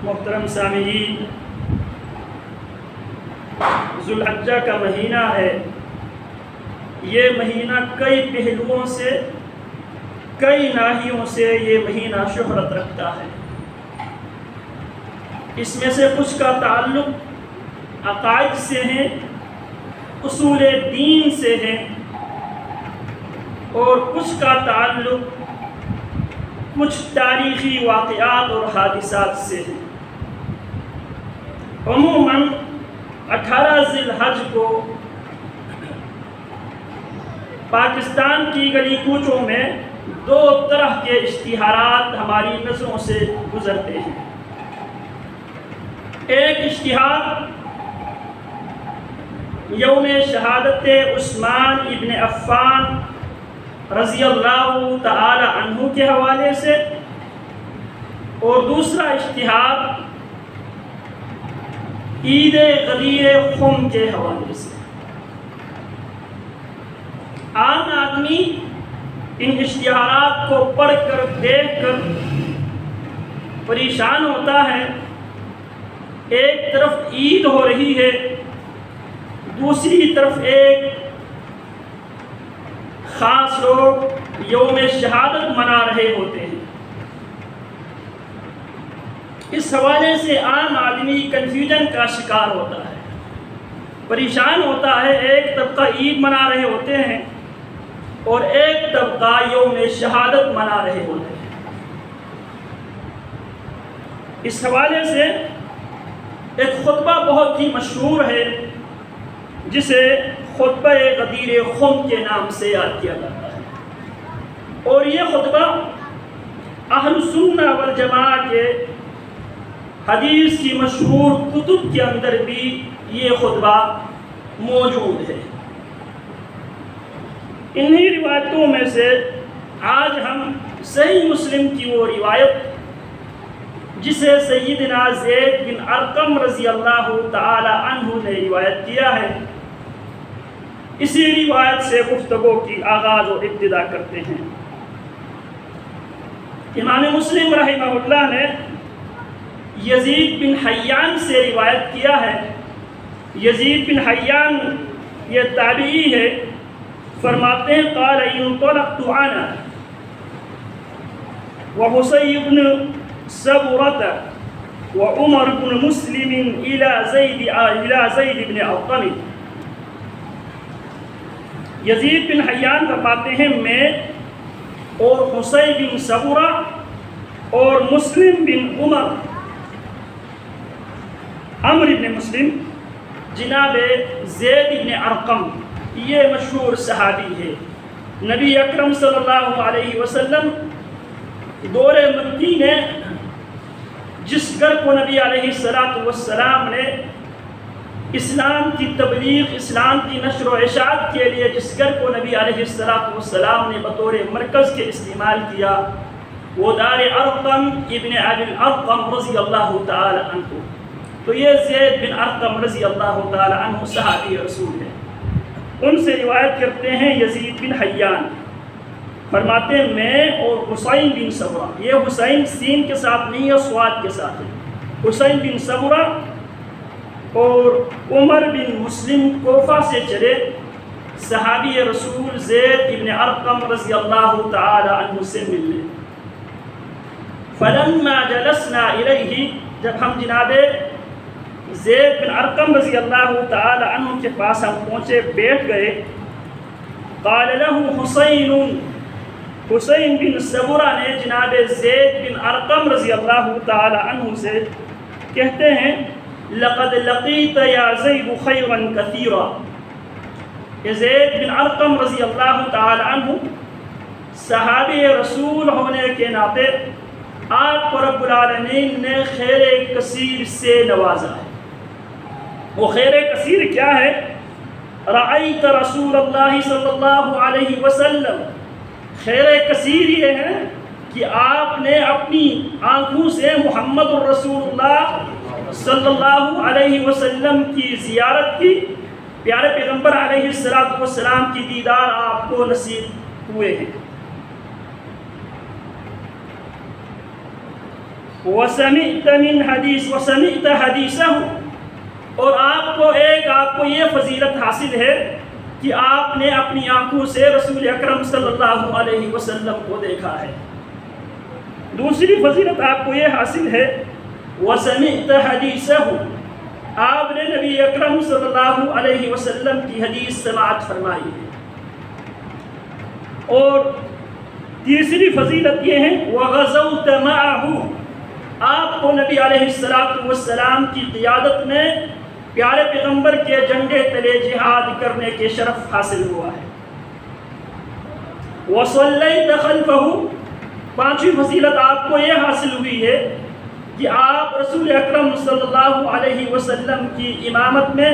محترم سامعین، ذوالحجہ کا مہینہ ہے۔ یہ مہینہ کئی پہلوؤں سے، کئی ناحیوں سے یہ مہینہ شہرت رکھتا ہے۔ اس میں سے کچھ کا تعلق عقائد سے ہیں، اصول دین سے ہے، اور کچھ کا تعلق کچھ تاریخی واقعات اور حادثات سے ہے۔ عموماً 18 ذی الحج کو پاکستان کی گلی کوچوں میں دو طرح کے اشتہارات ہماری نظروں سے گزرتے ہیں۔ ایک اشتہار یوم شہادت عثمان ابن عفان رضی اللہ تعالی عنہ کے حوالے سے، اور دوسرا اشتہار عید غدیر خم کے حوالے سے۔ عام آدمی ان اشتہارات کو پڑھ کر دیکھ کر پریشان ہوتا ہے۔ ایک طرف عید ہو رہی ہے، دوسری طرف ایک خاص لوگ یوم شہادت منا رہے ہوتے ہیں۔ اس حوالے سے عام آدمی کنفیوژن کا شکار ہوتا ہے، پریشان ہوتا ہے۔ ایک طبقہ عید منا رہے ہوتے ہیں اور ایک طبقہ یوم شہادت منا رہے ہوتے ہیں۔ اس حوالے سے ایک خطبہ بہت ہی مشہور ہے جسے خطبہ غدیر خم کے نام سے یاد کیا جاتا ہے، اور یہ خطبہ اہل سنہ والجماعہ کے حدیث کی مشہور کتب کے اندر بھی یہ خطبہ موجود ہے۔ انہی روایتوں میں سے آج ہم صحیح مسلم کی وہ روایت جسے سیدنا زید بن ارقم رضی اللہ تعالی عنہ نے روایت کیا ہے، اسی روایت سے گفتگو کی آغاز و ابتدا کرتے ہیں۔ امام مسلم رحمہ اللہ نے یزید بن حیان سے روایت کیا ہے۔ یزید بن حیان یہ تابعی ہے، فرماتے ہیں قال انطلقت انا وحصی بن سبرۃ وعمر بن مسلم الى زید بن ارقم۔ یزید بن حیان فرماتے ہیں میں اور حصی بن سبرہ اور مسلم بن عمر بن مسلم جناب زید بن ارقم، یہ مشہور صحابی ہے۔ نبی اکرم صلی اللہ علیہ وسلم دور مکی نے جس گھر کو نبی علیہ السلام نے اسلام کی تبلیغ، اسلام کی نشر و اشاعت کے لیے جس گھر کو نبی علیہ السلام نے بطور مرکز کے استعمال کیا، وہ دار ارقم ابن ابی الارقم رضی اللہ تعالی عنہ۔ تو یہ زید بن ارقم رضی اللہ تعالی عنہ صحابی رسول ہے۔ ان سے روایت کرتے ہیں یزید بن حیان، فرماتے ہیں میں اور حسین بن سبرہ، یہ حسین سین کے ساتھ نہیں ہے، صاد کے ساتھ ہے، حسین بن سبرہ اور عمر بن مسلم کوفہ سے چلے صحابی رسول زید بن ارقم رضی اللہ تعالی عنہ سے ملنے۔ فلما جلسنا الیہ، جب ہم جناب زید بن ارقم رضی اللہ تعالی عنہ کے پاس ہم پہنچے، بیٹھ گئے، قال له حسین بن سبرہ نے جناب زید بن ارقم رضی اللہ تعالی عنہ سے کہتے ہیں لقد لقیت یا زید خیرا کثیرا۔ زید بن ارقم رضی اللہ تعالی عنہ صحابی رسول ہونے کے ناطے آپ کو رب العالمین نے خیر کثیر سے نوازا ہے۔ وہ خیر کثیر کیا ہے؟ رأیت رسول اللہ صلی اللہ علیہ وسلم، خیر کثیر یہ ہے کہ آپ نے اپنی آنکھوں سے محمد الرسول اللہ صلی اللہ علیہ وسلم کی زیارت کی، پیارے پیغمبر علیہ السلام کی دیدار آپ کو نصیب ہوئے ہیں۔ وَسَمِعْتَ حَدِيثَهُ، اور آپ کو یہ فضیلت حاصل ہے کہ آپ نے اپنی آنکھوں سے رسول اکرم صلی اللہ علیہ وسلم کو دیکھا ہے۔ دوسری فضیلت آپ کو یہ حاصل ہے وَسَمِعْتَ حَدِيثَهُ، آپ نے نبی اکرم صلی اللہ علیہ وسلم کی حدیث سماعت فرمائی ہے۔ اور تیسری فضیلت یہ ہے وَغَزَوْتَ مَعَهُ، آپ کو نبی علیہ السلام کی قیادت میں پیارے پیغمبر کے جھنڈے تلے جہاد کرنے کے شرف حاصل ہوا ہے۔ وَصَلَّيْتَ خَلْفَهُ، پانچویں فضیلت آپ کو یہ حاصل ہوئی ہے کہ آپ رسول اکرم صلی اللہ علیہ وسلم کی امامت میں،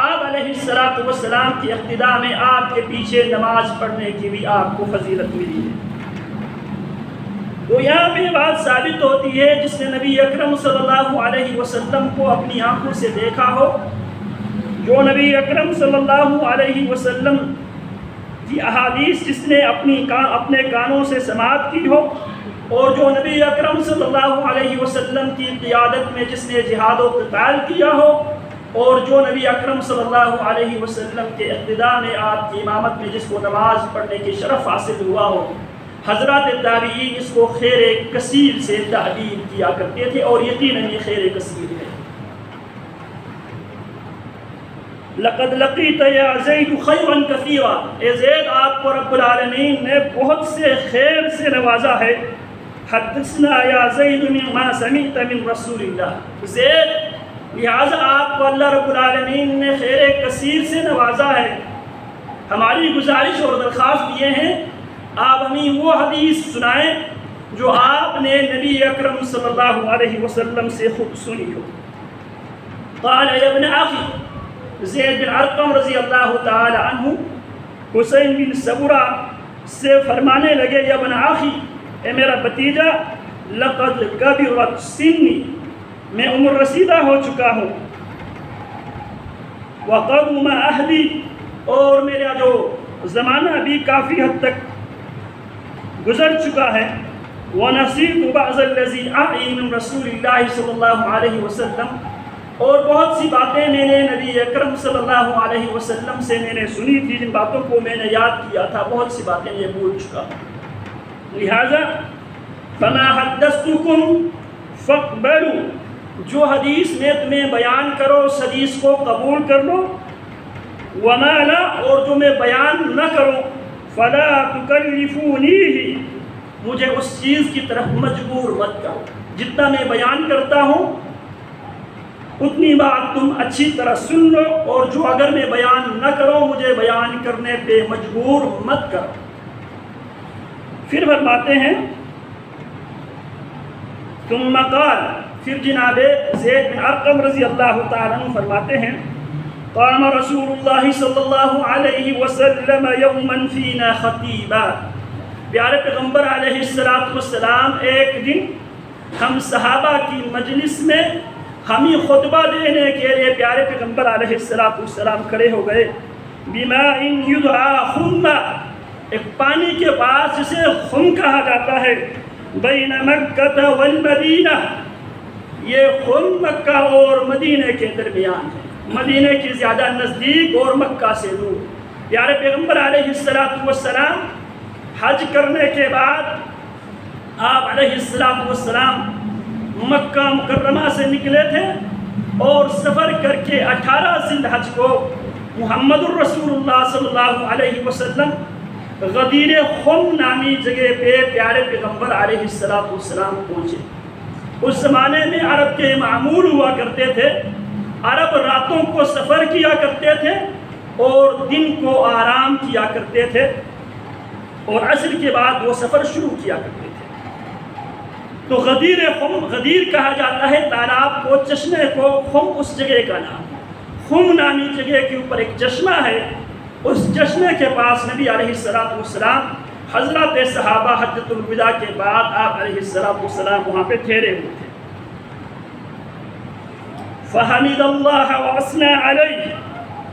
آپ علیہ السلام کی اقتداء میں آپ کے پیچھے نماز پڑھنے کی بھی آپ کو فضیلت ملی ہے۔ تو یہاں پہ بات ثابت ہوتی ہے جس نے نبی اکرم صلی اللہ علیہ وسلم کو اپنی آنکھوں سے دیکھا ہو، جو نبی اکرم صلی اللہ علیہ وسلم کی احادیث جس نے اپنے کانوں سے سماعت کی ہو، اور جو نبی اکرم صلی اللہ علیہ وسلم کی قیادت میں جس نے جہاد و قتال کیا ہو، اور جو نبی اکرم صلی اللہ علیہ وسلم کے اقتداء میں آپ کی امامت میں جس کو نماز پڑھنے کے شرف حاصل ہوا ہو، حضرات تابعین اس کو خیر کثیر سے تعبیر کیا کرتے تھے، اور یقیناً یہ خیر کثیر ہے۔ لَقَدْ لَقِيتَ يَا زَيْدُ خَيْرًا كَثِيرًا، اے زید آپ کو رب العالمین نے بہت سے خیر سے نوازا ہے۔ حدثنا یا زید مما سمعت من رسول اللہ، زید لہٰذا آپ کو اللہ رب العالمین نے خیر کثیر سے نوازا ہے، ہماری گزارش اور درخواست یہ ہیں آپ ہمیں وہ حدیث سنائیں جو آپ نے نبی اکرم صلی اللہ علیہ وسلم سے خود سنی ہو۔ قال یا ابن اخی، زید بن ارقم رضی اللہ تعالی عنہ حسین بن صبرہ سے فرمانے لگے یا ابن اخی، اے میرا بھتیجا، لقد کبرت سنی، میں عمر رسیدہ ہو چکا ہوں، وقدم اہلی، اور میرا جو زمانہ بھی کافی حد تک گزر چکا ہے، وَنَسِيتُ بَعْضَ الَّذِي أَعِي مِن رَسُولِ اللَّهِ صلی اللہ علیہ وسلم، اور بہت سی باتیں میں نے نبی اکرم صلی اللہ علیہ وسلم سے میں نے سنی تھی، جن باتوں کو میں نے یاد کیا تھا، بہت سی باتیں یہ بھول چکا ہوں، لہٰذا فَمَا حَدَّثْتُكُمْ فَاقْبَلُوا، جو حدیث میں تمہیں بیان کرو اس حدیث کو قبول کر لو، وَمَا لَا، اور جو میں بیان نہ کروں، فَلَا تُكَلِّفُونِيهِ، مجھے اس چیز کی طرف مجبور مت کرو، جتنا میں بیان کرتا ہوں اتنی بات تم اچھی طرح سن لو، اور جو اگر میں بیان نہ کروں مجھے بیان کرنے پہ مجبور مت کرو۔ پھر فرماتے ہیں ثم قال، پھر جناب زید بن ارقم رضی اللہ تعالیٰ عنہ فرماتے ہیں قام رسول اللہ صلی اللہ علیہ وسلم یوما فینا خطیبا، پیارے پیغمبر علیہ السلام ایک دن ہم صحابہ کی مجلس میں ہمیں خطبہ دینے کے لیے پیارے پیغمبر علیہ السلام کھڑے ہو گئے، بماء یدعا خم، ایک پانی کے پاس جسے خم کہا جاتا ہے، بین مکہ والمدینہ، یہ خم مکہ اور مدینہ کے درمیان ہے، مدینہ کی زیادہ نزدیک اور مکہ سے دور۔ پیارے پیغمبر علیہ السلام حج کرنے کے بعد آپ علیہ السلام مکہ مکرمہ سے نکلے تھے، اور سفر کر کے 18 ذی الحج کو محمد الرسول اللہ صلی اللہ علیہ وسلم غدیر خم نامی جگہ پہ پیارے پیغمبر علیہ السلام پہنچے۔ اس زمانے میں عرب کے معمول ہوا کرتے تھے، عرب راتوں کو سفر کیا کرتے تھے اور دن کو آرام کیا کرتے تھے، اور عصر کے بعد وہ سفر شروع کیا کرتے تھے۔ تو غدیر خم، غدیر کہا جاتا ہے تالاب کو، چشمے کو، خم اس جگہ کا نام، خم نامی جگہ کے اوپر ایک چشمہ ہے، اس چشمے کے پاس نبی علیہ السلام حضرات صحابہ حجۃ الوداع کے بعد آپ علیہ السلام وہاں پہ ٹھہرے ہوئے تھے۔ فحمد اللہ وثنى علیہ،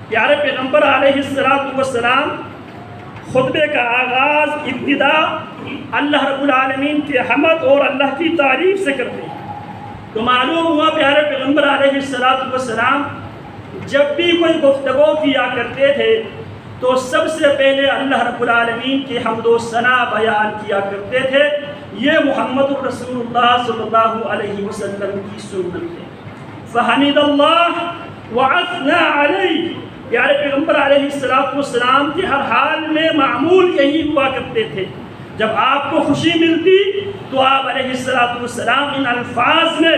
پیارے پیغمبر علیہ السلام خطبے کا آغاز ابتدا اللہ رب العالمین کے حمد اور اللہ کی تعریف سے کرتے ہیں۔ تو معلوم ہوا پیارے پیغمبر علیہ السلام جب بھی کوئی گفتگو کیا کرتے تھے تو سب سے پہلے اللہ رب العالمین کی حمد و ثنا بیان کیا کرتے تھے. یہ محمد الرسول اللہ صلی اللہ علیہ وسلم کی سنت ہے. فحمد اللہ وعثنا علیہ. پیارے پیغمبر علیہ السلام کے ہر حال میں معمول یہی ہوا کرتے تھے. جب آپ کو خوشی ملتی تو آپ علیہ السلام ان الفاظ میں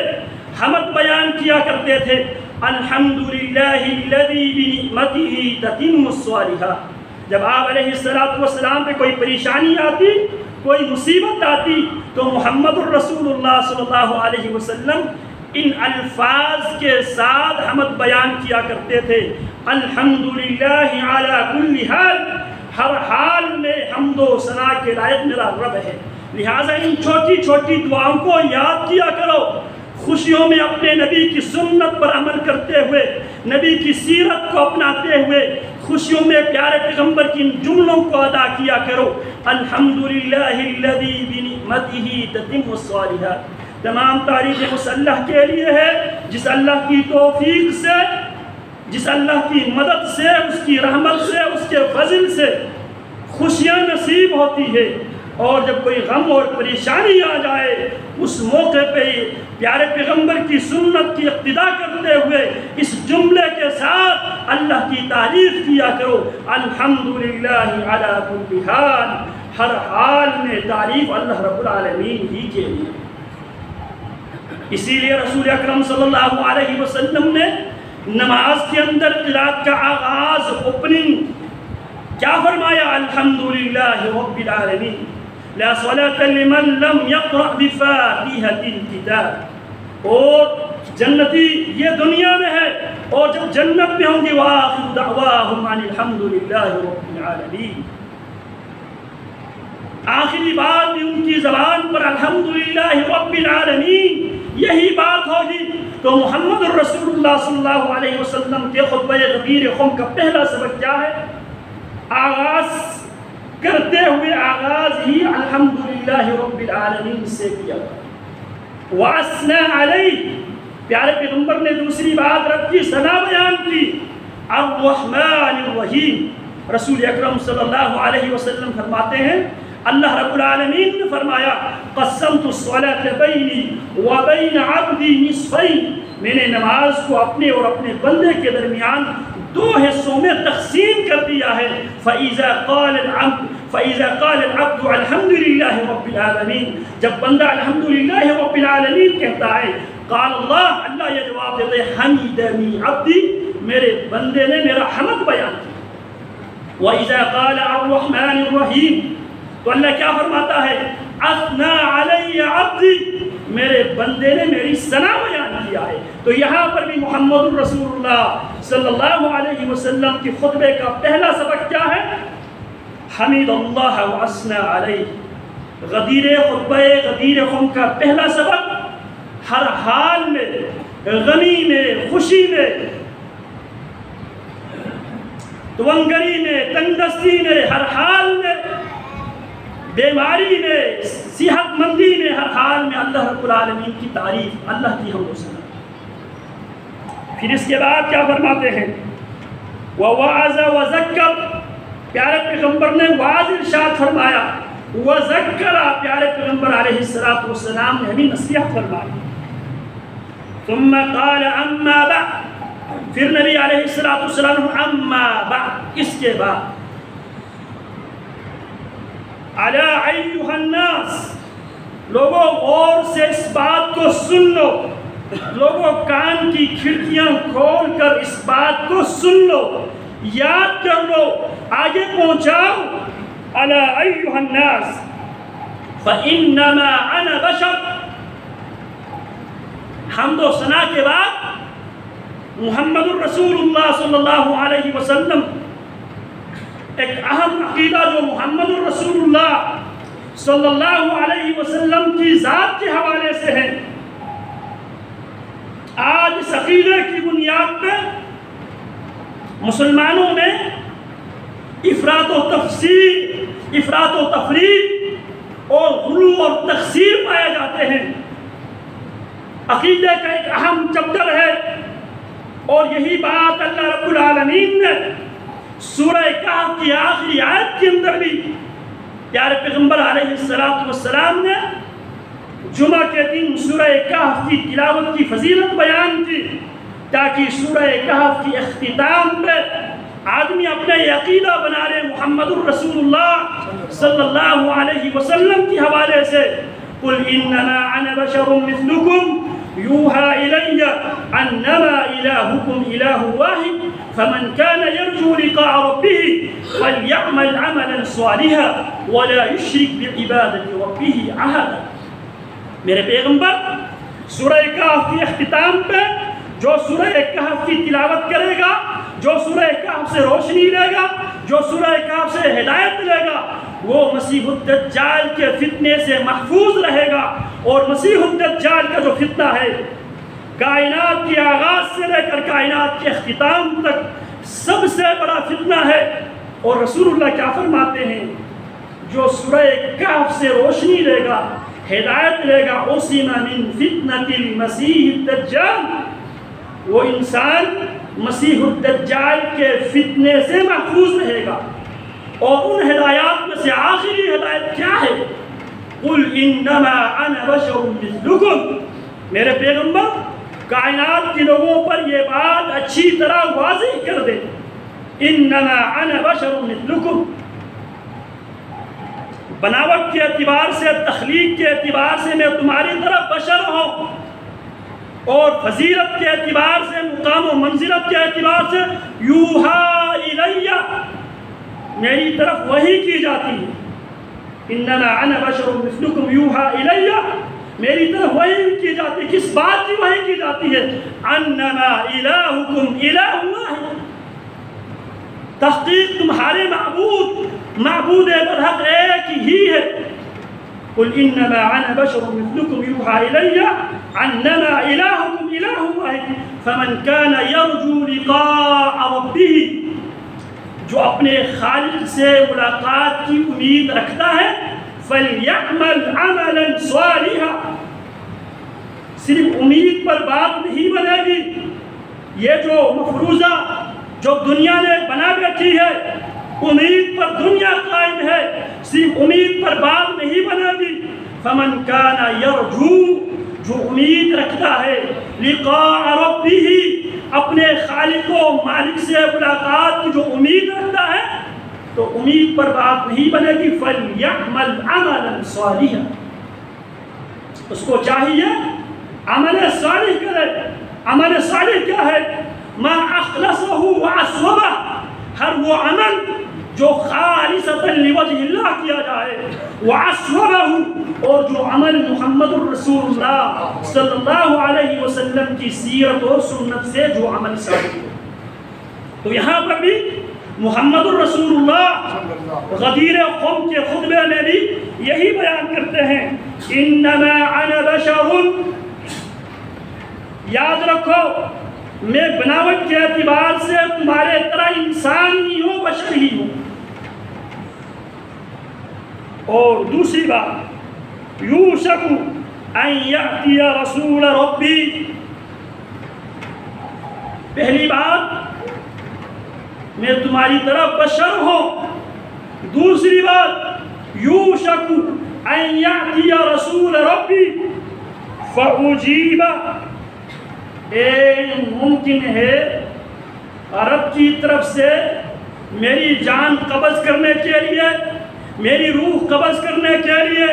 حمد بیان کیا کرتے تھے. الحمدللہ الذی بنعمتہ تتم الصالحات. جب آپ علیہ السلام پہ کوئی پریشانی آتی، کوئی مصیبت آتی تو محمد الرسول اللہ صلی اللہ علیہ وسلم ان الفاظ کے ساتھ حمد بیان کیا کرتے تھے. الحمدللہ علی کل حال. ہر حال میں حمد و ثنا کے لائق میرا رب ہے. لہٰذا ان چھوٹی چھوٹی دعاؤں کو یاد کیا کرو. خوشیوں میں اپنے نبی کی سنت پر عمل کرتے ہوئے، نبی کی سیرت کو اپناتے ہوئے خوشیوں میں پیارے پیغمبر کی ان جملوں کو ادا کیا کرو. الحمدللہ الذی بنعمتہ تتم الصالحات. تمام تعریف اس اللہ کے لیے ہے جس اللہ کی توفیق سے، جس اللہ کی مدد سے، اس کی رحمت سے، اس کے فضل سے خوشیاں نصیب ہوتی ہے. اور جب کوئی غم اور پریشانی آ جائے اس موقع پہ پیارے پیغمبر کی سنت کی اقتدا کرتے ہوئے اس جملے کے ساتھ اللہ کی تعریف کیا کرو. الحمدللہ علی کل حال. ہر حال میں تعریف اللہ رب العالمین ہی کے لیے. اسی لیے رسول اکرم صلی اللہ علیہ وسلم نے نماز کے اندر قرات کا آغاز اوپننگ کیا فرمایا؟ الحمدللہ رب العالمین. لا صلاة لمن لم يقرأ بفاتحة الكتاب. اور جنتی یہ دنیا میں ہے اور جب جنت میں ہوں گے وآخر دعواہم ان الحمدللہ رب العالمین. آخری بات بھی ان کی زبان پر الحمدللہ رب العالمین یہی بات ہوگی. تو محمد الرسول اللہ صلی اللہ علیہ وسلم کے خطبہ غدیر خم کا پہلا سبق کیا ہے؟ آغاز کرتے ہوئے آغاز ہی الحمدللہ رب العالمین سے کیا. وَأَثْنَى عَلَيْهِ. پیارے پیغمبر نے دوسری بات رب کی ثنا بیان کی. الرحمن الرحیم. رسول اکرم صلی اللہ علیہ وسلم فرماتے ہیں اللہ رب العالمین نے فرمایا قسمت الصلاة بینی وبین عبدی نصفین. میں نے نماز کو اپنے اور اپنے بندے کے درمیان دو حصوں میں تقسیم کر دیا ہے. فَإِذَا قَالَ الْعَبْدُ الْحَمْدُ لِلَّهِ رَبِّ الْعَالَمِينَ. جب بندہ الحمدللہ رب العالمین کہتا ہے قال اللہ یہ جواب دیتے ہیں حمیدنی عبدی. میرے بندے نے میرا حمد بیان کیا. وَإِذَا قَالَ الرَّحْمَنِ الرَّحِيمِ. تو اللہ کیا فرماتا ہے؟ اثنا علی عبدی. میرے بندے نے میری ثنا بیان کیا ہے. تو یہاں پر بھی محمد الرسول اللہ صلی اللہ علیہ وسلم کی خطبے کا پہلا سبق کیا ہے؟ حمید اللہ واثنا علیہ. غدیر خطبہ غدیر خم کا پہلا سبق ہر حال میں، غمی میں، خوشی میں، تونگری میں، تنگدستی میں، ہر حال میں، بیماری میں، صحت مندی میں، ہر حال میں اللہ رب العالمین کی تعریف، اللہ کی حمد و ثنا. پھر اس کے بعد کیا فرماتے ہیں؟ وَوَعَزَ وَذَكَّرَ. پیارے پیغمبر نے واعظ ارشاد فرمایا. وَذَكَّرَ. پیارے پیغمبر علیہ السلام نے ہمیں نصیحت فرمائی. ثُمَّ قَالَ أَمَّا بَعْدُ. پھر نبی علیہ السلام اما بعد. اس کے بعد علی ایھا الناس. لوگوں غور سے اس بات کو سن لو. لوگوں کان کی کھڑکیاں کھول کر اس بات کو سن لو، یاد کر لو، آگے پہنچاؤ. علی ایھا الناس فانما انا بشر. حمد و ثنا کے بعد محمد الرسول اللہ صلی اللہ علیہ وسلم ایک اہم عقیدہ جو محمد الرسول اللہ صلی اللہ علیہ وسلم کی ذات کے حوالے سے ہے. آج اس عقیدے کی بنیاد پہ مسلمانوں میں افراط و تفریط اور غلو اور تقصیر پائے جاتے ہیں. عقیدے کا ایک اہم چپٹر ہے، اور یہی بات اللہ رب العالمین نے سورہ کہف کی آخری آیت کے اندر بھی پیارے پیغمبر علیہ السلام نے جمعہ کے دن سورہ کہف کی تلاوت کی فضیلت بیان کی، تاکہ سورہ کہف کی اختتام پہ آدمی اپنے عقیدہ بنا لے محمد الرسول اللہ صلی اللہ علیہ وسلم کے حوالے سے۔ قُلْ إِنَّمَا أَنَا بَشَرٌ مِثْلُكُمْ يُوحَى إِلَيَّ أَنَّمَا إِلَٰهُكُمْ إِلَٰهٌ وَاحِدٌ فَمَنْ كَانَ يَرْجُو لِقَاءَ رَبِّهِ فَلْيَعْمَلْ عَمَلًا صَالِحًا وَلَا يُشْرِكْ بِعِبَادَةِ رَبِّهِ أَحَدًا۔ میرے پیغمبر سورہ کہف کی اختتام پہ جو سورہ کہف کی تلاوت کرے گا، جو سورہ کہف سے روشنی لے گا، جو سورہ کہف سے ہدایت لے گا، وہ مسیح الدجال کے فتنے سے محفوظ رہے گا۔ اور مسیح الدجال کا جو فتنہ ہے کائنات کے آغاز سے لے کر کائنات کے اختتام تک سب سے بڑا فتنہ ہے۔ اور رسول اللہ کیا فرماتے ہیں؟ جو سورہ کہف سے روشنی لے گا، ہدایت لے گا، عصم من فتنة المسیح الدجال، وہ انسان مسیح الدجال کے فتنے سے محفوظ رہے گا۔ اور ان ہدایات میں سے آخری ہدایت کیا ہے؟ قُلْ إِنَّمَا أَنَا بَشَرٌ مِثْلُكُمْ، میرے پیغمبر کائنات کے لوگوں پر یہ بات اچھی طرح واضح کر دے، إِنَّمَا أَنَا بَشَرٌ مِثْلُكُمْ، بناوٹ کے اعتبار سے، تخلیق کے اعتبار سے میں تمہاری طرح بشر ہوں، اور فضیلت کے اعتبار سے، مقام و منزلت کے اعتبار سے یوحا الیہ، میری طرف وحی کی جاتی ہے۔ انما انا بشر مثلکم یوحا الیہ، میری طرف وحی کی جاتی ہے۔ کس بات کی وحی کی جاتی ہے؟ انما الہکم الہ واحد، تحقیق تمہارے معبود برحق ایک ہی ہے۔ قل انما انا بشر مثلکم یوحا الیہ انما الہکم الہ واحد فمن کان یرجو لقاء ربہ، جو اپنے خالق سے ملاقات کی امید رکھتا ہے، فَلْيَعْمَلْ عَمَلًا صَالِحًا، صرف امید پر بات نہیں بنے گی۔ یہ جو مفروضہ جو دنیا نے بنا بیٹھی ہے، امید پر دنیا قائم ہے، صرف امید پر بات نہیں بنے گی۔ فَمَنْ كَانَ يَرْجُو، جو امید رکھتا ہے، لقاء ربہ، اپنے خالق و مالک سے ملاقات کی جو امید رکھتا ہے، تو امید پر بات نہیں بنے گی۔ فَلْيَعْمَلْ عَمَلًا صَالِحًا، اس کو چاہیے عمل صالح کرے۔ عمل صالح کیا ہے؟ ما اخلصہ واسوبہ، ہر وہ عمل جو خالصتاً لوجہ اللہ کیا جائے، واسوبہ، اور جو عمل محمد الرسول اللہ صلی اللہ علیہ وسلم کی سیرت اور سنت سے جو عمل ثابت ہو۔ تو یہاں پر بھی محمد الرسول اللہ غدیر قوم کے خطبے میں بھی یہی بیان کرتے ہیں، انما انا بشر، یاد رکھو میں بناوٹ کے اعتبار سے تمہارے طرح انسان ہی ہوں، بشر ہی ہوں۔ اور دوسری بات، یوشک ان یأتی رسول ربی، پہلی بات میں تمہاری طرح بشر ہوں، دوسری بات یوشک ان یأتی رسول ربی فأجیب، ممکن ہے رب کی طرف سے میری جان قبض کرنے کے لیے، میری روح قبض کرنے کے لیے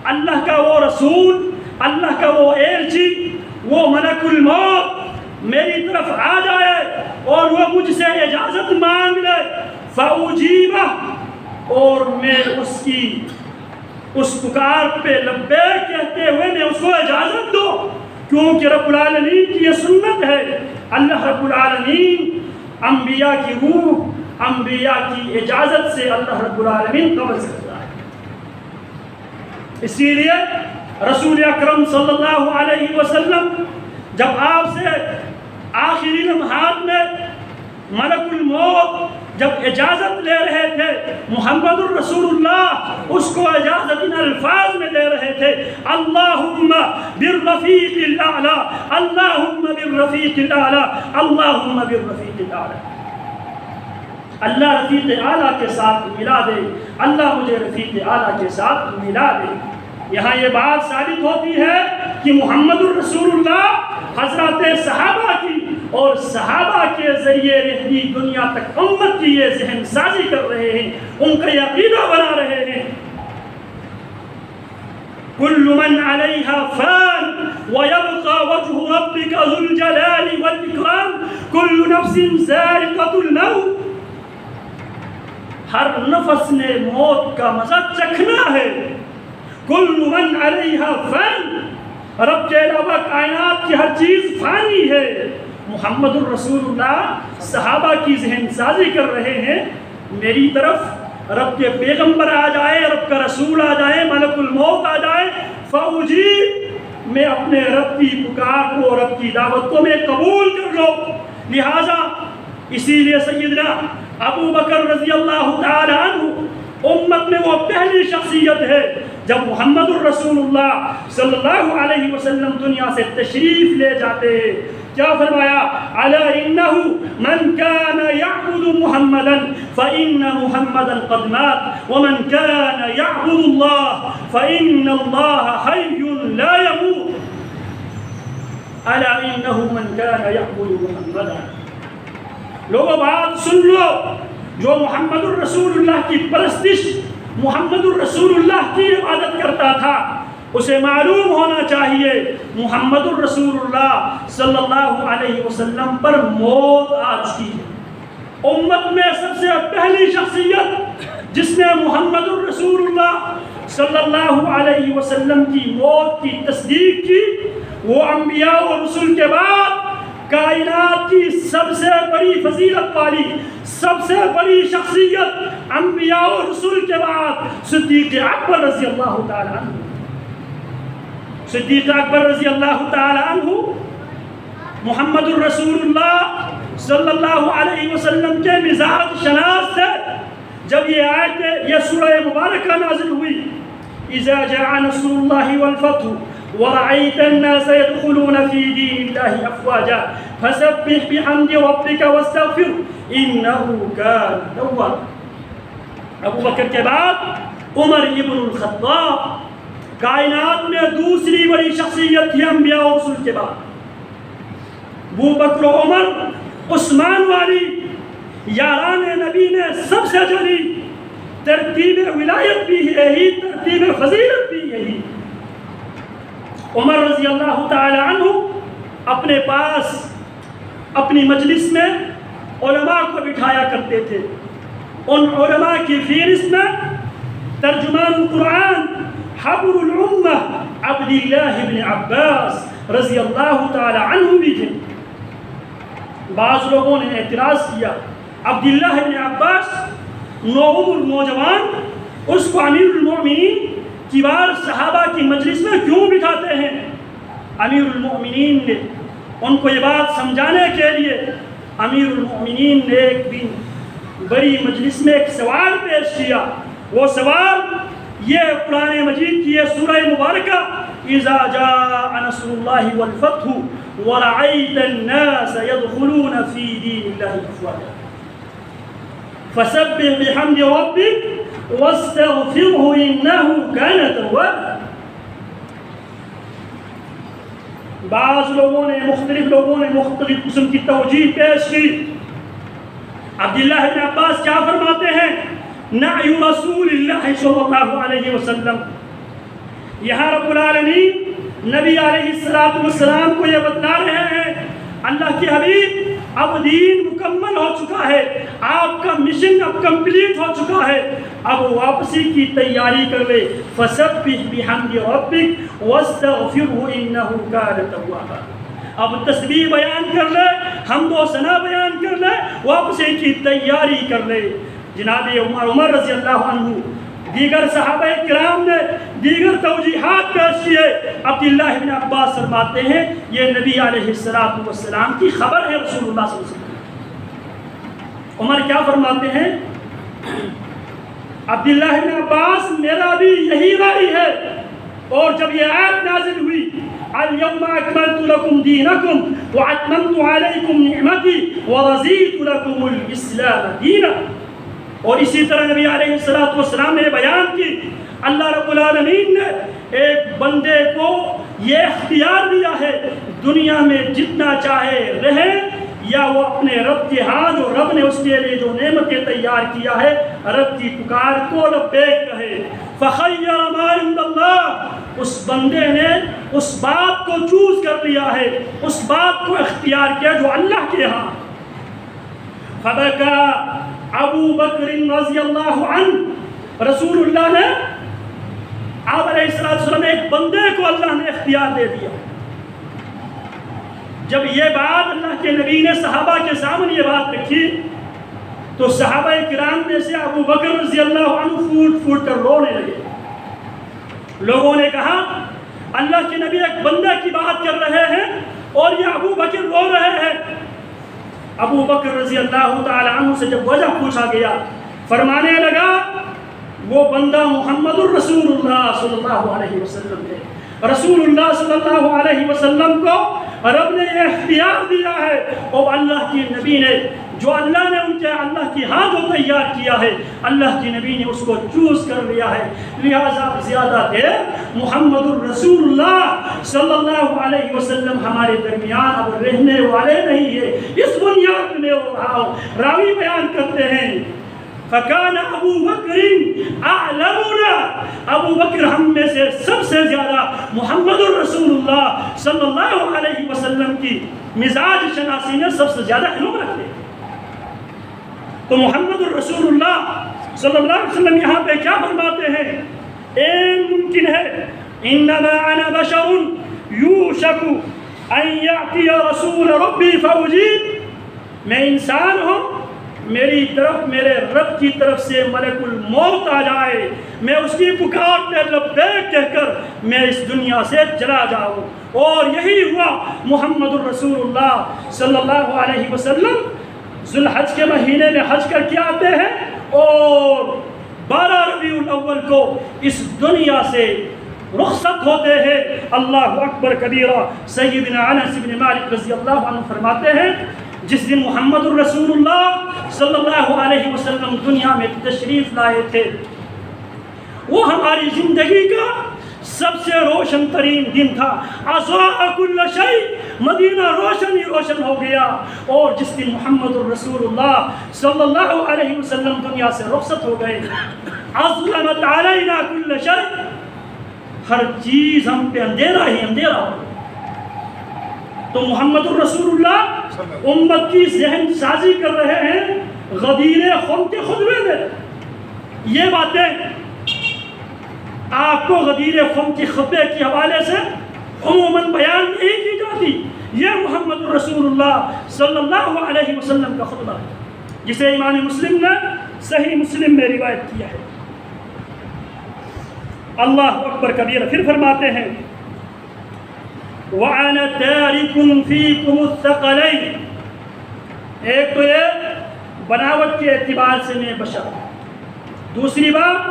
اللہ کا وہ رسول، اللہ کا وہ ایلچی، وہ ملک الموت میری طرف آ جائے اور وہ مجھ سے اجازت مانگ لے، فأجیبہ، اور میں اس پکار پہ لبیک کہتے ہوئے میں اس کو اجازت دو، کیونکہ رب العالمین کی یہ سنت ہے۔ اللہ رب العالمین انبیاء کی روح، انبیاء کی اجازت سے اللہ رب العالمین قبض کرتا ہے۔ اسی لیے رسول اکرم صلی اللہ علیہ وسلم جب آپ سے آخری لمحات میں ملک الموت جب اجازت لے رہے تھے محمد الرسول اللہ اس کو اجازت ان الفاظ میں دے رہے تھے، اللہم بالرفیق الاعلی، اللہم بالرفیق الاعلی، اللہم بالرفیق الاعلی۔ اللہ رفیق اعلیٰ کے ساتھ ملا دے، اللہ مجھے رفیق اعلیٰ کے ساتھ ملا دے۔ یہاں یہ بات ثابت ہوتی ہے کہ محمد الرسول اللہ حضرات صحابہ کی اور صحابہ کے ذریعے رہتی دنیا تک امت کی یہ ذہن سازی کر رہے ہیں، ان کا یہ عقیدہ بنا رہے ہیں۔ كل من عليها فان ويبقى وجه ربك ذو الجلال والإكرام كل نفس ذائقة الموت۔ ہر نفس نے موت کا مزہ چکھنا ہے۔ كل من عليها فان، رب کے علاوہ کائنات کی ہر چیز فانی ہے۔ محمد الرسول اللہ صحابہ کی ذہن سازی کر رہے ہیں، میری طرف رب کے پیغمبر آ جائے، رب کا رسول آ جائے، ملک الموت آ جائے، فوجی میں اپنے رب کی پکار کو، رب کی دعوت کو میں قبول کر لو۔ لہٰذا اسی لیے سیدنا ابو بکر رضی اللہ تعالی عنہ امت میں وہ پہلی شخصیت ہے جب محمد الرسول اللہ صلی اللہ علیہ وسلم دنیا سے تشریف لے جاتے ہیں، کیا فرمایا؟ الا انہ من کان یعبد محمدا فان محمدا قد مات ومن کان یعبد اللہ فان اللہ حی لا یموت۔ الا انہ من کان یعبد محمدا، لوگوں بات سن لو، جو محمد الرسول اللہ کی پرستش، محمد الرسول اللہ کی عبادت کرتا تھا، اسے معلوم ہونا چاہیے محمد الرسول اللہ صلی اللہ علیہ وسلم پر موت آ چکی ہے۔ امت میں سب سے پہلی شخصیت جس نے محمد الرسول اللہ صلی اللہ علیہ وسلم کی موت کی تصدیق کی، وہ انبیاء و رسول کے بعد کائنات کی سب سے بڑی فضیلت والی، سب سے بڑی شخصیت انبیاء و رسول کے بعد صدیق اکبر رضی اللہ تعالی عنہ۔ صدیق اکبر رضی اللہ تعالی عنہ محمد الرسول اللہ صلی اللہ علیہ وسلم کے مزاج شناس تھے۔ جب یہ آیت، یہ سورہ مبارکہ نازل ہوئی، اذا جاء نصر اللہ والفتح ورأيت الناس يدخلون في دين الله أفواجا فسبح بحمد ربك واستغفر إنه كان توابا۔ ابو بکر کے بعد عمر ابن الخطاب کائنات میں دوسری بڑی شخصیت تھی انبیاء و رسول کے بعد۔ ابو بکر و عمر عثمان والی یاران نبی نے سب سے جلی ترتیب ولایت بھی یہی، ترتیب فضیلت بھی یہی۔ عمر رضی اللہ تعالی عنہ اپنے پاس اپنی مجلس میں علماء کو بٹھایا کرتے تھے۔ ان علماء کی فہرست میں ترجمان القرآن حبر الامہ عبداللہ بن عباس رضی اللہ تعالی عنہ بھی تھے۔ بعض لوگوں نے اعتراض کیا، عبداللہ بن عباس نوعمر نوجوان، اس کو امیر المؤمنین کبار صحابہ کی مجلس میں کیوں بٹھاتے ہیں؟ امیر المؤمنین نے ان کو یہ بات سمجھانے کے لیے امیر المؤمنین نے ایک دن بڑی مجلس میں ایک سوال پیش کیا۔ وہ سوال یہ قرآن مجید کی یہ سورہ مبارکہ اذا جاء نصر اللہ والفتح ورأيت الناس يدخلون في دين الله أفواجا فسبح بحمد ربك واستغفره إنه كان توابا۔ بعض لوگوں نے، مختلف قسم کی توجیہ پیش کی۔ عبداللہ بن عباس کیا فرماتے ہیں؟ نعی رسول اللہ صلی اللہ علیہ وسلم، یہاں رب العالمین نبی علیہ السلام کو یہ بتلا رہے ہیں، اللہ کے حبیب اب دین مکمل ہو چکا ہے، آپ کا مشن اب کمپلیٹ ہو چکا ہے، اب واپسی کی تیاری کر لے۔ فسبح بحمد ربک واستغفرہ انہ کان توابا، اب تسبیح بیان کر لے، حمد و ثنا بیان کر لے، واپسی کی تیاری کر لے۔ جناب عمر رضی اللہ عنہ، دیگر صحابہ کرام نے دیگر توجیحات پیش کیے۔ عبداللہ بن عباس فرماتے ہیں یہ نبی علیہ السلام کی خبر ہے رسول اللہ صلی اللہ علیہ وسلم۔ عمر کیا فرماتے ہیں؟ عبداللہ بن عباس میرا بھی یہی رائے ہے، اور جب یہ آیت نازل ہوئی اليوم اکملت لکم دینکم واتممت علیکم نعمتی ورضیت لکم الاسلام دینا، اور اسی طرح نبی علیہ السلام نے بیان کی اللہ رب العالمین نے ایک بندے کو یہ اختیار دیا ہے دنیا میں جتنا چاہے رہے یا وہ اپنے رب کے ہاں جو رب نے اس کے لیے جو نعمتیں تیار کیا ہے رب کی پکار کو لبیک کہے۔ فخیر ما عند اللہ، اس بندے نے اس بات کو چوز کر لیا ہے، اس بات کو اختیار کیا جو اللہ کے ہاں۔ فبکا ابو بکر رضی اللہ عنہ، رسول اللہ نے آپ علیہ السلام ایک بندے کو اللہ نے اختیار دے دیا۔ جب یہ بات اللہ کے نبی نے صحابہ کے سامنے یہ بات رکھی تو صحابہ کرام میں سے ابو بکر رضی اللہ عنہ پھوٹ پھوٹ کر رونے لگے۔ لوگوں نے کہا اللہ کے نبی ایک بندے کی بات کر رہے ہیں اور یہ ابو بکر رو رہے ہیں۔ ابو بکر رضی اللہ تعالی عنہ سے جب وجہ پوچھا گیا فرمانے لگا وہ بندہ محمد الرسول اللہ صلی اللہ علیہ وسلم ہے۔ رسول اللہ صلی اللہ علیہ وسلم کو رب نے یہ اختیار دیا ہے اور اللہ کے نبی نے جو اللہ نے ان کے اللہ کی ہاں جو تیار کیا ہے اللہ کے نبی نے اس کو چوز کر لیا ہے، لہذا زیادہ دیر محمد الرسول اللہ صلی اللہ علیہ وسلم ہمارے درمیان اب رہنے والے نہیں ہے۔ اس بنیاد میں راوی بیان کرتے ہیں فَكَانَ أَبُو بَكْرٍ أَعْلَمُنَا، ابو بکر ہم میں سے سب سے زیادہ محمد الرسول اللہ صلی اللہ علیہ وسلم کی مزاج شناسی میں سب سے زیادہ علم رکھتے ہیں۔ تو محمد الرسول اللہ صلی اللہ علیہ وسلم یہاں پہ کیا فرماتے ہیں؟ این ممکن ہے انما انا بشر یوشک ان یعطی رسول ربی فوجید، میں انسان ہوں، میری طرف میرے رب کی طرف سے ملک الموت آ جائے، میں اس کی پکار پہ لبیک کہہ کر میں اس دنیا سے چلا جاؤں۔ اور یہی ہوا، محمد الرسول اللہ صلی اللہ علیہ وسلم ذو الحج کے مہینے میں حج کر کے آتے ہیں اور 12 ربیع الاول کو اس دنیا سے رخصت ہوتے ہیں۔ اللہ اکبر کبیرہ۔ سیدنا انس بن مالک رضی اللہ عنہ فرماتے ہیں جس دن محمد الرسول اللہ صلی اللہ علیہ وسلم دنیا میں تشریف لائے تھے وہ ہماری زندگی کا سب سے روشن ترین دن تھا۔ اضاء کل شیء، مدینہ روشن ہی روشن ہو گیا۔ اور جس دن محمد الرسول اللہ صلی اللہ علیہ وسلم دنیا سے رخصت ہو گئے اظلمت علینا کل شیء، ہر چیز ہم پہ اندھیرا ہی اندھیرا ہو گیا۔ تو محمد الرسول اللہ امت کی ذہن سازی کر رہے ہیں غدیر خم کے خطبے میں۔ یہ باتیں آپ کو غدیر خم کے خطبے کے حوالے سے عموماً بیان نہیں کی جاتی۔ یہ محمد الرسول اللہ صلی اللہ علیہ وسلم کا خطبہ ہے جسے امام مسلم نے صحیح مسلم میں روایت کیا ہے۔ اللہ اکبر کبیرہ۔ پھر فرماتے ہیں وَأَنَا تَارِكٌ فِيكُمُ الثَّقَلَيْنِ، ایک تو یہ بناوٹ کے اعتبار سے میں بشر ہوں، دوسری بات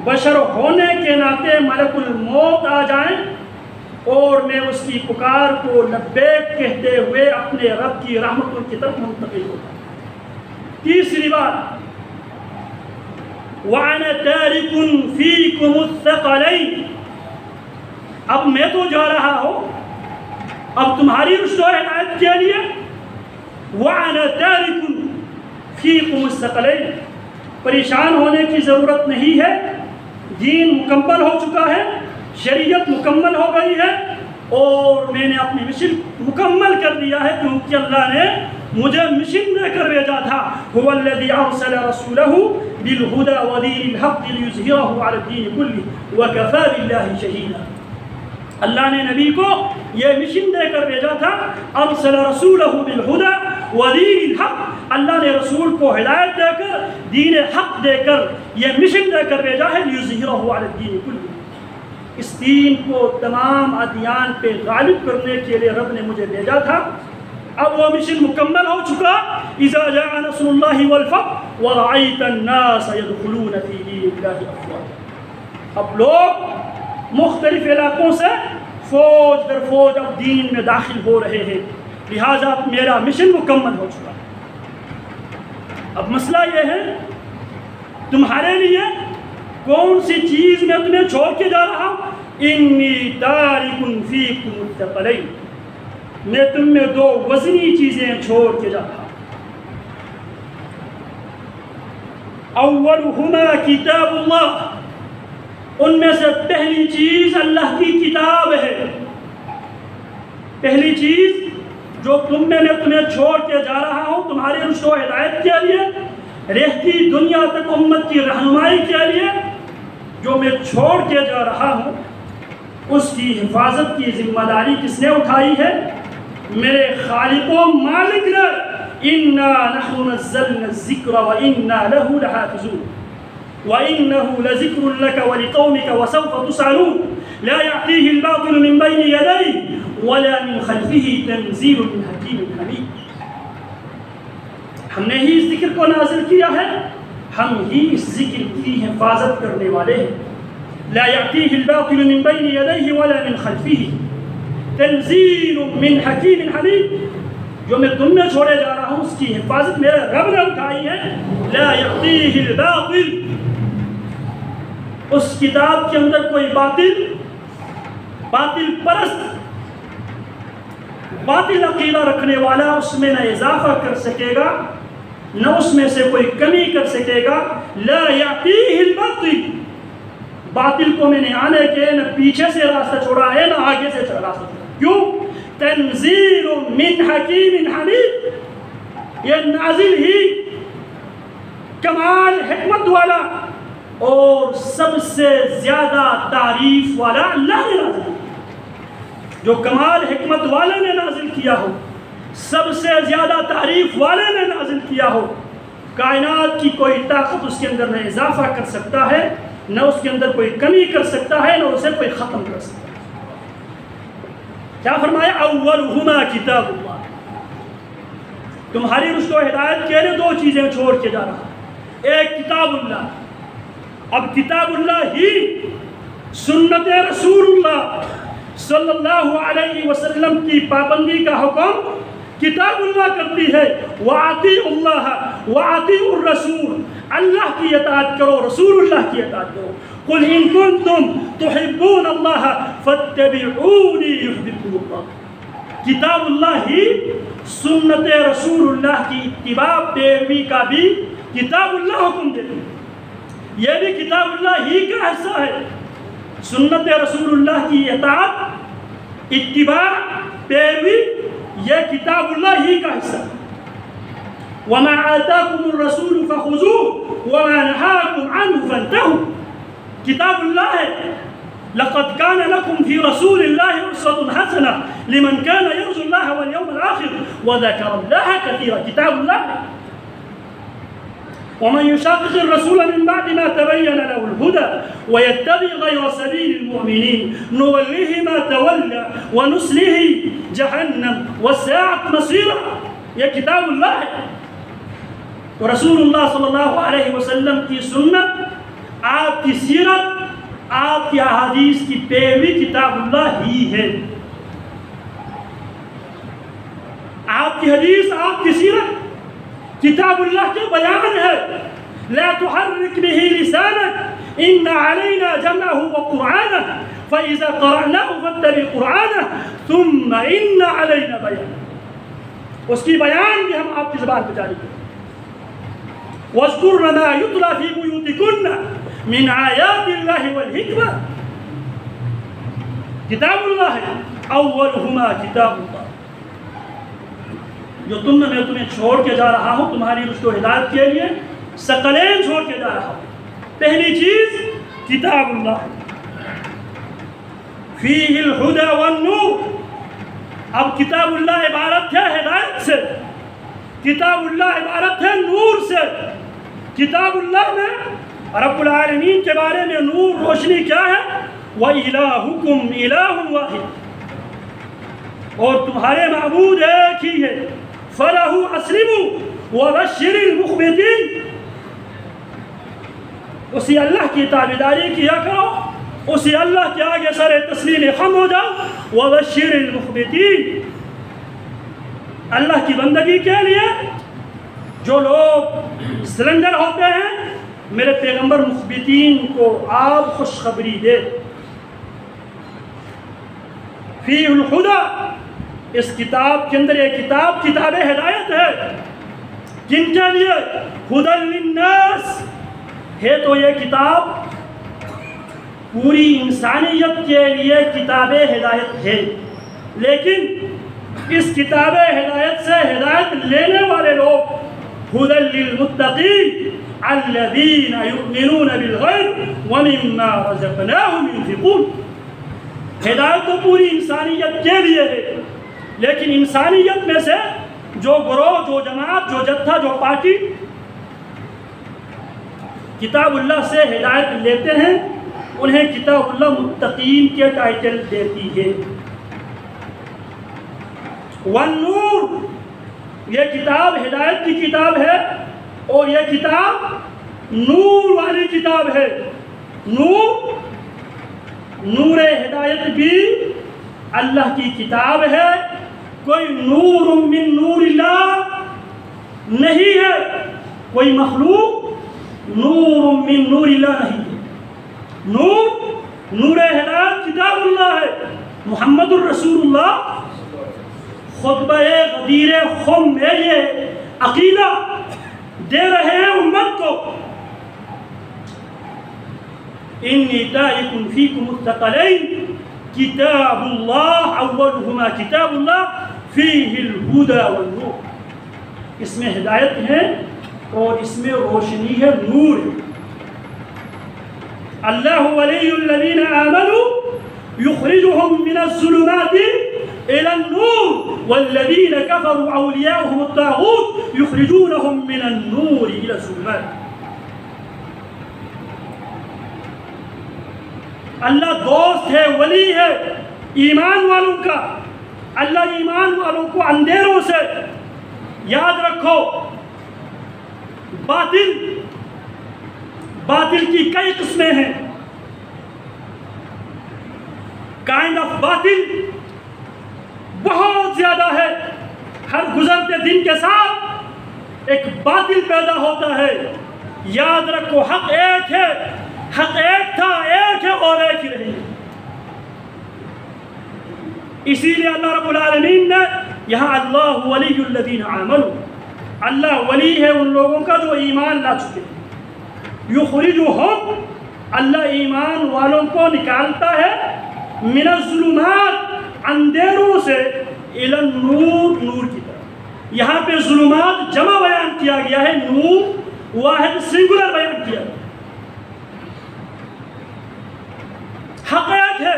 بشر ہونے کے ناطے ملک الموت آ جائیں اور میں اس کی پکار کو لبیک کہتے ہوئے اپنے رب کی رحمتوں کی طرف منتقل ہوتا ہوں۔ تیسری بات وَأَنَا تَارِكٌ فِيكُمُ الثَّقَلَيْنِ، اب میں تو جا رہا ہوں اب تمہاری رشد و ہدایت کے لیے۔ وَأَنَا تَارِكٌ فِيكُمُ الثَّقَلَيْنِ، پریشان ہونے کی ضرورت نہیں ہے، دین مکمل ہو چکا ہے، شریعت مکمل ہو گئی ہے اور میں نے اپنی مشن مکمل کر دیا ہے کیونکہ اللہ نے مجھے مشن دے کر بھیجا تھا۔ هُوَ الَّذِي أَرْسَلَ رَسُولَهُ بِالْهُدَى وَدِينِ الْحَقِّ لِيُظْهِرَهُ عَلَى الدِّينِ كُلِّهِ وَكَفَى بِاللَّهِ شَهِيدًا۔ اللہ نے نبی کو یہ مشن دے کر بھیجا تھا، ارسل رسولہ بالہدی ودین الحق، اللہ نے رسول کو ہدایت دے کر دین حق دے کر یہ مشن دے کر بھیجا ہے لیظہرہ علی الدین کلہ، اس دین کو تمام ادیان پہ غالب کرنے کے لیے رب نے مجھے بھیجا تھا۔ اب وہ مشن مکمل ہو چکا. اذا جاء نصر اللہ والفتح ورأیت الناس يدخلون فی دین اللہ افواجا. اب لوگ مختلف علاقوں سے فوج در فوج اب دین میں داخل ہو رہے ہیں، لہٰذا میرا مشن مکمل ہو چکا. اب مسئلہ یہ ہے تمہارے لیے کون سی چیز میں تمہیں چھوڑ کے جا رہا ہوں. انی تارک فیکم الثقلین، میں تم میں دو وزنی چیزیں چھوڑ کے جا رہا ہوں. اولہما کتاب اللہ، ان میں سے پہلی چیز اللہ کی کتاب ہے. پہلی چیز جو میں تمہیں چھوڑ کے جا رہا ہوں تمہاری رشد و ہدایت کے لیے، رہتی دنیا تک امت کی رہنمائی کے لیے، جو میں چھوڑ کے جا رہا ہوں اس کی حفاظت کی ذمہ داری کس نے اٹھائی ہے؟ میرے خالق و مالک نے. اِنَّا نَحْنُ نَزَّلْنَا الذِّكْرَ وَإِنَّا لَهُ لَحَافِظُونَ وَإِنَّهُ لَذِكْرٌ لَكَ وَلِقَوْمِكَ وَسَوْفَ تُسْأَلُونَ لَا يَأْتِيهِ الْبَاطِلُ مِنْ بَيْنِ يَدَيْهِ وَلَا مِنْ خَلْفِهِ تَنزِيلٌ مِنْ حَكِيمٍ حَمِيدٍ. ہم نے ہی اس ذکر کو نازل کیا ہے، ہم ہی اس ذکر کی حفاظت کرنے والے ہیں. لا يأتيه الباطل من بين يديه ولا من خلفه تنزيل من حكيم حميد. جو میں تم میں چھوڑے جا رہا ہوں اس کی حفاظت میرے رب نے اٹھائی ہے. لا يأتيه الباطل، اس کتاب کے اندر کوئی باطل پرست، باطل عقیدہ رکھنے والا اس میں نہ اضافہ کر سکے گا نہ اس میں سے کوئی کمی کر سکے گا. لا يأتيه الباطل، باطل کو میں نے آنے کے نہ پیچھے سے راستہ چھوڑا ہے نہ آگے سے راستہ چھوڑا. کیوں؟ تنزیل من حکیم حمید، یہ نازل ہی کمال حکمت والا اور سب سے زیادہ تعریف والا اللہ نے نازل کیا. جو کمال حکمت والے نے نازل کیا ہو، سب سے زیادہ تعریف والے نے نازل کیا ہو، کائنات کی کوئی طاقت اس کے اندر نہ اضافہ کر سکتا ہے نہ اس کے اندر کوئی کمی کر سکتا ہے نہ اسے کوئی ختم کر سکتا ہے. کیا فرمایا؟ اولہما کتاب اللہ. تمہاری رشد و ہدایت کے لیے دو چیزیں چھوڑ کے جا رہا ہوں. ایک کتاب اللہ. اب کتاب اللہ ہی سنت رسول اللہ صلی اللہ علیہ وسلم کی پابندی کا حکم کتاب اللہ کرتی ہے. وَأَطِيعُوا اللَّهَ وَأَطِيعُوا الرَّسُولَ، اللہ کی اطاعت کرو، رسول اللہ کی اطاعت کرو. قُلْ إِن كُنتُمْ تُحِبُّونَ اللَّهَ فَاتَّبِعُونِي يُحْبِبْكُمُ اللَّهُ. کتاب اللہ ہی سنت رسول اللہ کی اتباع پیروی کا بھی کتاب اللہ حکم دیتی ہے. یہ بھی کتاب اللہ ہی کا حصہ ہے. سنت رسول اللہ کی اطاعت، اتباع، پیروی، یہ کتاب اللہ ہی کا حصہ ہے. وَمَا آتَاكُمُ الرَّسُولُ فَخُذُوهُ وَمَا نَهَاكُمْ عَنْهُ فَانْتَهُوا. کتاب اللہ ہے. لَقَدْ كَانَ لَكُمْ فِي رَسُولِ اللَّهِ أُسْوَةٌ حَسَنَةٌ لِمَنْ كَانَ يَرْجُو اللَّهَ وَالْيَوْمَ الْآخِرَ وَذَكَرَ اللَّهَ كَثِيرًا. کتاب اللہ ہے. ومن يشاقق الرسول من بعد ما تبين له الهدى ويتبع غير سبيل المؤمنين نوله ما تولى ونصله جهنم وساءت مصيرا. یہ کتاب اللہ ہے. تو رسول اللہ صلی اللہ علیہ وسلم کی سنت، آپ کی سیرت، آپ کی احادیث کی پیروی کتاب اللہ ہی ہے. آپ کی حدیث، آپ کی سیرت کتاب اللہ کے بیان ہے. لا تحرك به لسانك ان علينا جمعه وقرآنه فإذا قرأناه فاتبع قرآنه ثم ان علينا بيانه. اس کی بیان بھی ہم آپ کی زبان پہ جاری کریں. واذكرن ما يتلى في بيوتكن من آيات الله والحكمة. کتاب اللہ ہے. اولهما کتاب اللہ. جو میں تمہیں چھوڑ کے جا رہا ہوں تمہاری رشد و ہدایت کے لیے، ثقلین چھوڑ کے جا رہا ہوں. پہلی چیز کتاب اللہ، فیہ الہدی والنور. اب کتاب اللہ عبارت ہے ہدایت سے، کتاب اللہ عبارت ہے نور سے. کتاب اللہ میں رب العالمین کے بارے میں نور، روشنی کیا ہے؟ وَإِلَٰهُكُمْ إِلَٰهٌ وَاحِدٌ. اور تمہارے معبود ایک ہی ہے، فَلَهُ أَسْلِمُوا وَبَشِّرِ الْمُخْبِتِينَ، اسی اللہ کی تابعداری کیا کرو، اسی اللہ کے آگے سر تسلیم خم ہو جاؤ، وَبَشِّرِ الْمُخْبِتِينَ، اللہ کی بندگی کے لیے جو لوگ سرنڈر ہوتے ہیں، میرے پیغمبر مخبتین کو آپ خوشخبری دے۔ فی الہدی، اس کتاب کے اندر یہ کتاب ہدایت ہے، کن کے لیے؟ ہدی للناس، ہے تو یہ کتاب پوری انسانیت کے لیے کتاب ہدایت ہے، لیکن اس کتاب ہدایت سے ہدایت لینے والے لوگ ہدی للمتقین الذین یؤمنون بالغیب ومما رزقناہم ينفقون، ہدایت تو پوری انسانیت کے لیے ہے، لیکن انسانیت میں سے جو گروہ، جو جماعت، جو جتھا، جو پارٹی کتاب اللہ سے ہدایت لیتے ہیں، انہیں کتاب اللہ متقین کے ٹائٹل دیتی ہے۔ والنور، یہ کتاب ہدایت کی کتاب ہے، اور یہ کتاب نور والی کتاب ہے۔ نور ہدایت بھی اللہ کی کتاب ہے، کوئی نور من نور اللہ نہیں ہے، کوئی مخلوق نور من نور اللہ نہیں ہے۔ نور ہدایت کتاب اللہ ہے۔ محمد الرسول اللہ خطبہ غدیر خم میں یہ عقیدہ دے رہے ہیں امت کو، انی تارک فیکم الثقلین کتاب اللہ اولہما کتاب اللہ فیہ الہدی والنور، اس میں ہدایت ہے اور اس میں روشنی ہے، نور۔ اللہ ولی الذین آمنوا یخرجهم من الظلمات إلى النور والذين كفروا أولياؤهم الطاغوت يخرجونهم من النور إلى الظلمات۔ اللہ دوست ہے، ولی ہے ایمان والوں کا۔ اللہ ایمان والوں کو اندھیروں سے، یاد رکھو باطل کی کئی قسمیں ہیں، کائنڈ آف باطل بہت زیادہ ہے، ہر گزرتے دن کے ساتھ ایک باطل پیدا ہوتا ہے۔ یاد رکھو حق ایک ہے، حق ایک تھا، ایک ہے اور ایک ہی رہے گا۔ اسی لیے اللہ رب العالمین نے یہاں اللہ ولی الذین آمنوا، اللہ ولی ہے ان لوگوں کا جو ایمان لا چکے ہیں۔ یخرجہم، اللہ ایمان والوں کو نکالتا ہے، من الظلمات، اندھیروں سے، الی النور، نور کی طرف۔ یہاں پہ ظلمات جمع بیان کیا گیا ہے، نور واحد سنگولر بیان کیا گیا۔ حق ایک ہے،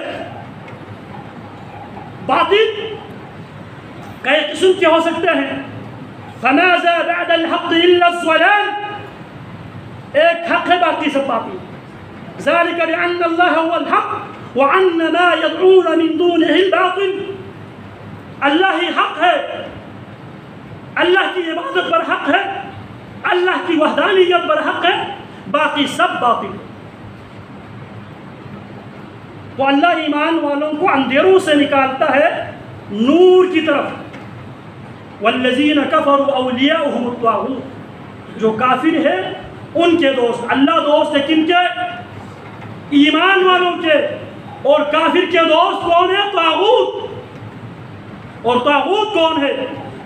باطل کئی قسم کے ہو سکتے ہیں۔ فماذا بعد الحق الا الضلال، ایک حق ہے باقی سب باطل۔ ذلك بأن الله هو الحق وأن ما يدعون من دونه الباطل، اللہ ہی حق ہے، اللہ کی عبادت پر حق ہے، اللہ کی وحدانیت پر حق ہے، باقی سب باطل۔ تو اللہ ایمان والوں کو اندھیروں سے نکالتا ہے نور کی طرف۔ والذین کفروا اولیاؤہم الطاغوت، جو کافر ہے ان کے دوست، اللہ دوست ہے کن کے؟ ایمان والوں کے، اور کافر کے دوست کون ہے؟ طاغوت۔ اور طاغوت کون ہے؟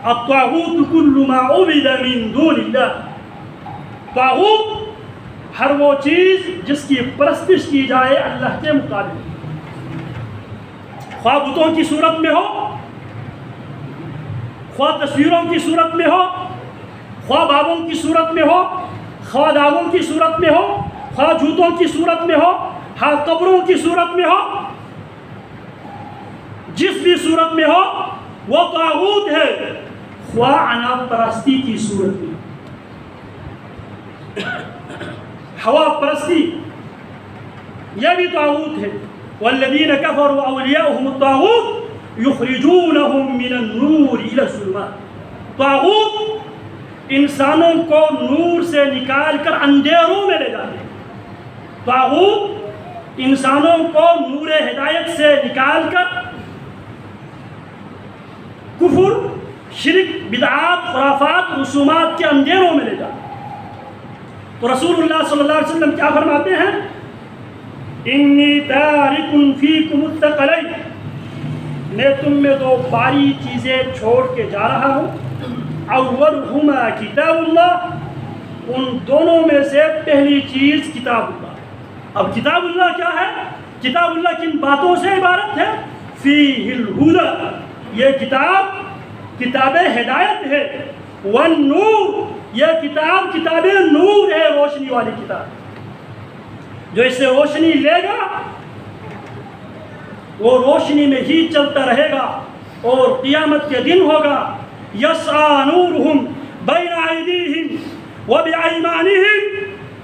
الطاغوت کل ما عبد من دون اللہ، طاغوت ہر وہ چیز جس کی پرستش کی جائے اللہ کے مقابل، خواہ بتوں کی صورت میں ہو، خواہ تصویروں کی صورت میں ہو، خواہ بابوں کی صورت میں ہو، خواہ داغوں کی صورت میں ہو، خواہ جوتوں کی صورت میں ہو، خواہ قبروں کی صورت میں ہو، جس بھی صورت میں ہو وہ طاغوت ہے، خواہ اناپ پرستی کی صورت میں، ہوا پرستی، یہ بھی طاغوت ہے۔ والذین کفروا اولیاؤہم الطاغوت یخرجونہم من النور الی الظلمات۔ طاغوت انسانوں کو نور سے نکال کر اندھیروں میں لے جاتے ہیں، طاغوت انسانوں کو نور ہدایت سے نکال کر کفر، شرک، بدعات، خرافات، رسومات کے اندھیروں میں لے جاتے ہیں۔ تو رسول اللہ صلی اللہ علیہ وسلم کیا فرماتے ہیں؟ انی تارک فیکم الثقلین، میں تم میں دو باری چیزیں چھوڑ کے جا رہا ہوں، اولہما کتاب اللہ، ان دونوں میں سے پہلی چیز کتاب اللہ۔ اب کتاب اللہ کیا ہے؟ کتاب اللہ کن باتوں سے عبارت ہے؟ فیہ الہدی، یہ کتاب ہدایت ہے، والنور، یہ کتاب نور ہے، روشنی والی کتاب۔ جو اس سے روشنی لے گا وہ روشنی میں ہی چلتا رہے گا، اور قیامت کے دن ہوگا یسعی نورہم بین ایدیہم وبایمانہم،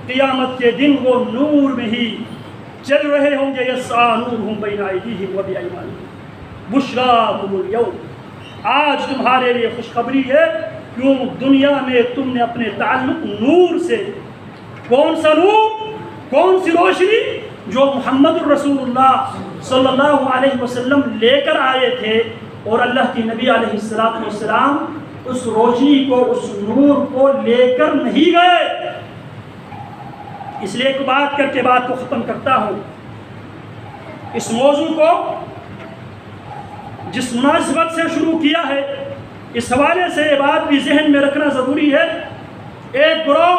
قیامت کے دن وہ نور میں ہی چل رہے ہوں گے، یسعی نورہم بین ایدیہم وبایمانہم۔ بشراکم اليوم، آج تمہارے لیے خوشخبری ہے، کیوں دنیا میں تم نے اپنے تعلق نور سے، کون سا نور، کون سی روشنی؟ جو محمد الرسول اللہ صلی اللہ علیہ وسلم لے کر آئے تھے، اور اللہ کی نبی علیہ السلام اس روشنی کو، اس نور کو لے کر نہیں گئے۔ اس لیے ایک بات کر کے بات کو ختم کرتا ہوں۔ اس موضوع کو جس مناسبت سے شروع کیا ہے، اس حوالے سے یہ بات بھی ذہن میں رکھنا ضروری ہے، ایک گروہ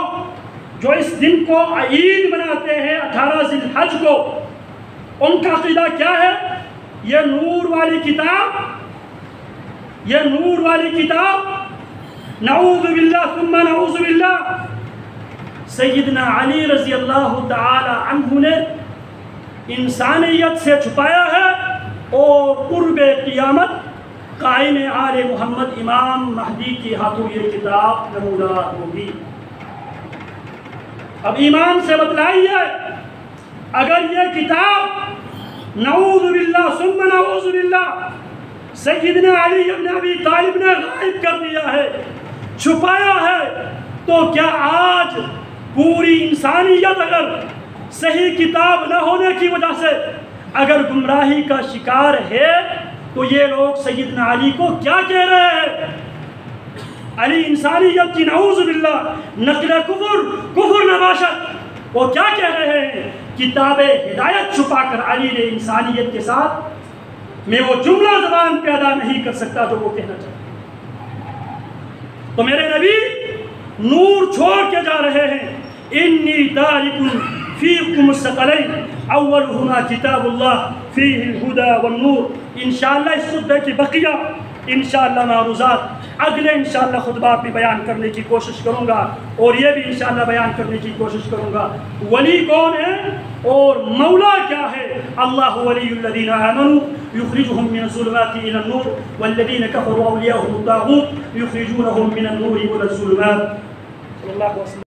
جو اس دن کو عید مناتے ہیں 18 ذی الحج کو، ان کا عقیدہ کیا ہے؟ یہ نور والی کتاب، نعوذ باللہ ثم نعوذ باللہ، سیدنا علی رضی اللہ تعالی عنہ نے انسانیت سے چھپایا ہے، اور قرب قیامت قائم آل محمد امام مہدی کے ہاتھوں یہ کتاب نمودار ہوگی۔ اب ایمان سے بتلائیے، اگر یہ کتاب نعوذ باللہ ثم نعوذ باللہ سیدنا علی بن ابی طالب نے غائب کر دیا ہے، چھپایا ہے، تو کیا آج پوری انسانیت اگر صحیح کتاب نہ ہونے کی وجہ سے اگر گمراہی کا شکار ہے، تو یہ لوگ سیدنا علی کو کیا کہہ رہے ہیں؟ علی انسانیت کی نعوذ باللہ نقل کفر نباشت، وہ کیا کہہ رہے ہیں؟ کتاب ہدایت چھپا کر علی نے انسانیت کے ساتھ میں وہ جملہ زبان پہ ادا نہیں کر سکتا جو وہ کہنا چاہتا۔ تو میرے نبی نور چھوڑ کے جا رہے ہیں، انی تارک فیکم الثقلین اولہما کتاب اللہ فیہ الہدی والنور۔ انشاءاللہ اس خطبے کی بقیہ انشاءاللہ معروضات اگلے انشاءاللہ خطبات بھی بیان کرنے کی کوشش کروں گا، اور یہ بھی انشاءاللہ بیان کرنے کی کوشش کروں گا ولی کون ہے اور مولا کیا ہے۔ اللہ ولی الذین آمنوا یخرجہم من الظلمات الی النور والذین کفروا اولیاءهم الطاغوت یخرجونہم من النور الی الظلمات۔ صلی اللہ علیہ وسلم۔